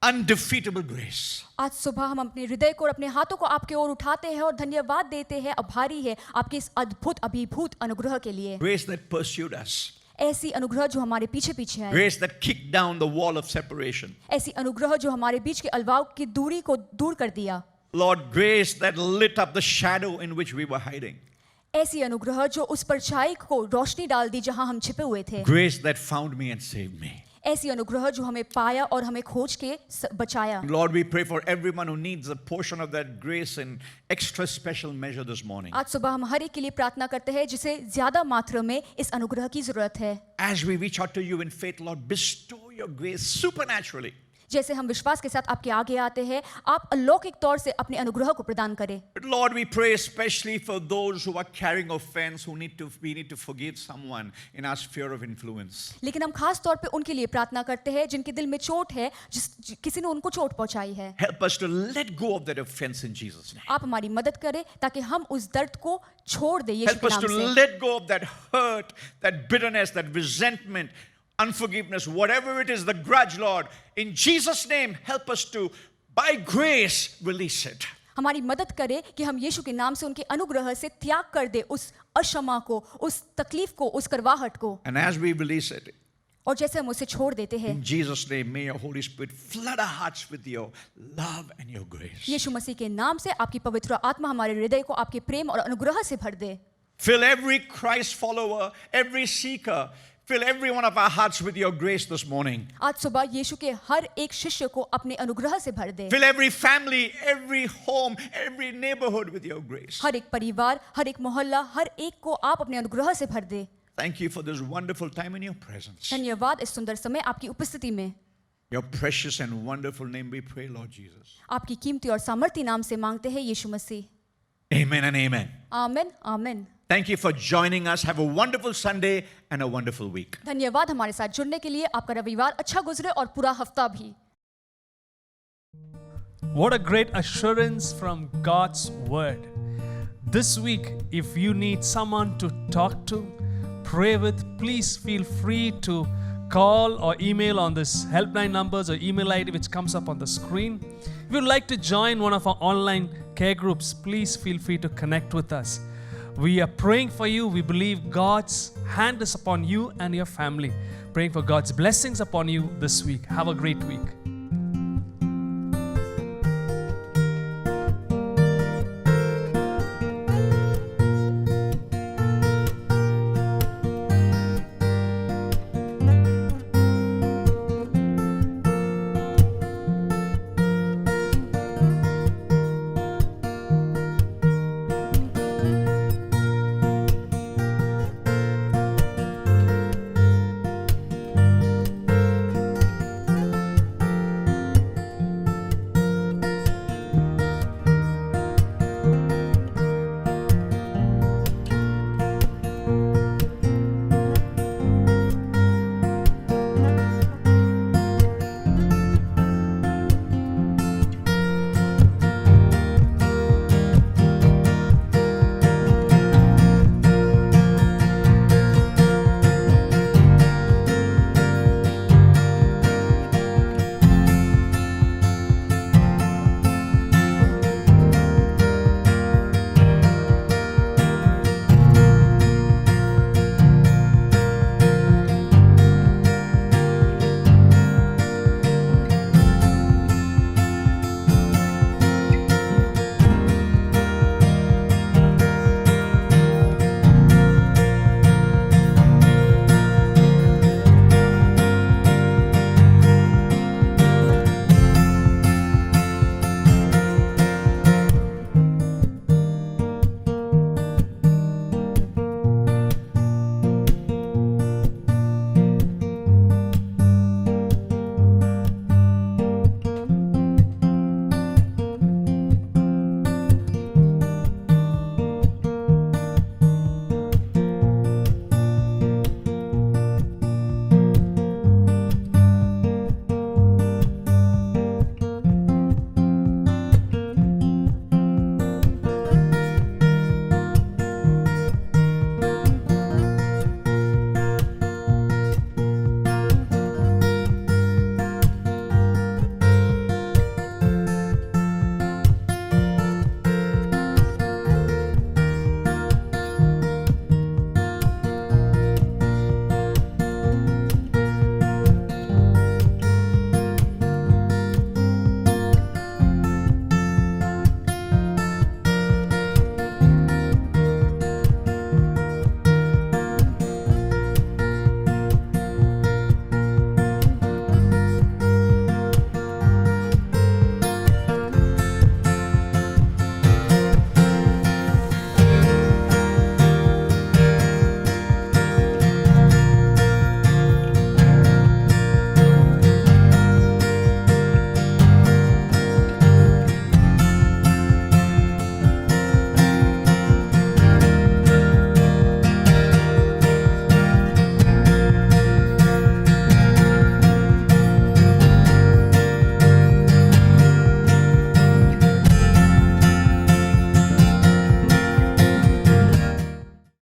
undefeatable grace. आज सुबह हम अपने हृदय को और अपने हाथों को आपके ओर उठाते हैं और धन्यवाद देते हैं, आभारी है आपके इस अद्भुत अभिभूत अनुग्रह के लिए. Grace that pursued us. ऐसी अनुग्रह जो हमारे पीछे पीछे है. Grace that kicked down the wall of separation. ऐसी अनुग्रह जो हमारे बीच के अलगाव की दूरी को दूर कर दिया. Lord, grace that lit up the shadow in which we were hiding. ऐसी अनुग्रह जो उस परछाई को रोशनी डाल दी जहां हम छिपे हुए थे. Grace that found me and saved me. ऐसी अनुग्रह जो हमें पाया और हमें खोज के बचाया. Lord, we pray for everyone who needs a portion of that grace in extra special measure this morning. आज सुबह हम हर एक के लिए प्रार्थना करते हैं जिसे ज्यादा मात्रा में इस अनुग्रह की जरूरत है. As we reach out to you in faith, Lord, bestow your grace supernaturally. जैसे हम विश्वास के साथ आपके आगे आते हैं, आप अलौकिक तौर से अपने अनुग्रह को प्रदान करें. But Lord, we pray especially for those who are carrying offense, we need to forgive someone in our sphere of influence. लेकिन हम खास तौर पे उनके लिए प्रार्थना करते हैं जिनके दिल में चोट है, किसी ने उनको चोट पहुंचाई है. Help us to let go of that offense in Jesus' name. आप हमारी मदद करें ताकि हम उस दर्द को छोड़ दें यीशु Help के us नाम to से. let go of that hurt, that bitterness, that resentment, unforgiveness, whatever it is, the grudge, Lord. In Jesus' name, help us to, by grace, release it. हमारी मदद करे कि हम यीशु के नाम से उनके अनुग्रह से त्याग कर दे उस अक्षमा को, उस तकलीफ को, उस करवाहट को. And as we release it, और जैसे हम उसे छोड़ देते हैं, in Jesus' name, may your Holy Spirit flood our hearts with your love and your grace. यीशु मसीह के नाम से आपकी पवित्र आत्मा हमारे हृदय को आपके प्रेम और अनुग्रह से भर दे. Fill every Christ follower, every seeker, Fill every one of our hearts with your grace this morning. आज सुबह यीशु के हर एक शिष्य को अपने अनुग्रह से भर दे। Fill every family, every home, every neighborhood with your grace. हर एक परिवार, हर एक मोहल्ला, हर एक को आप अपने अनुग्रह से भर दे। Thank you for this wonderful time in your presence. धन्यवाद इस सुंदर समय आपकी उपस्थिति में। Your precious and wonderful name we pray, Lord Jesus. आपकी कीमती और सामर्थी नाम से मांगते हैं यीशु मसीह। Amen and amen. आमीन आमीन। Thank you for joining us. Have a wonderful Sunday and a wonderful week. धन्यवाद हमारे साथ जुड़ने के लिए। आपका रविवार अच्छा गुजरे और पूरा हफ्ता भी। What a great assurance from God's word. This week, if you need someone to talk to, pray with, please feel free to call or email on this helpline numbers or email ID which comes up on the screen. If you'd like to join one of our online care groups, please feel free to connect with us. We are praying for you. We believe God's hand is upon you and your family. Praying for God's blessings upon you this week. Have a great week.